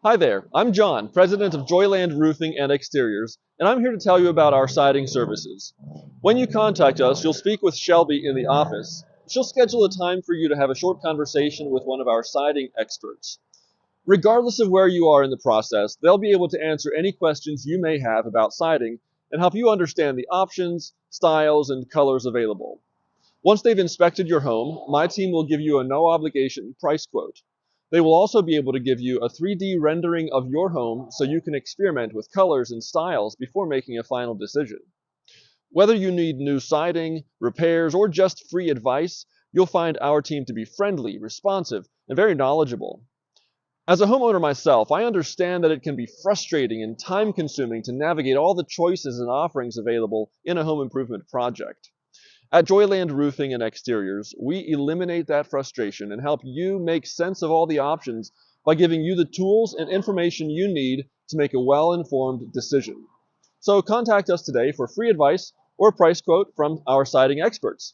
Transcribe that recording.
Hi there, I'm John, president of Joyland Roofing and Exteriors, and I'm here to tell you about our siding services. When you contact us, you'll speak with Shelby in the office. She'll schedule a time for you to have a short conversation with one of our siding experts. Regardless of where you are in the process, they'll be able to answer any questions you may have about siding and help you understand the options, styles, and colors available. Once they've inspected your home, my team will give you a no-obligation price quote. They will also be able to give you a 3D rendering of your home so you can experiment with colors and styles before making a final decision. Whether you need new siding, repairs, or just free advice, you'll find our team to be friendly, responsive, and very knowledgeable. As a homeowner myself, I understand that it can be frustrating and time-consuming to navigate all the choices and offerings available in a home improvement project. At Joyland Roofing and Exteriors, we eliminate that frustration and help you make sense of all the options by giving you the tools and information you need to make a well-informed decision. So contact us today for free advice or price quote from our siding experts.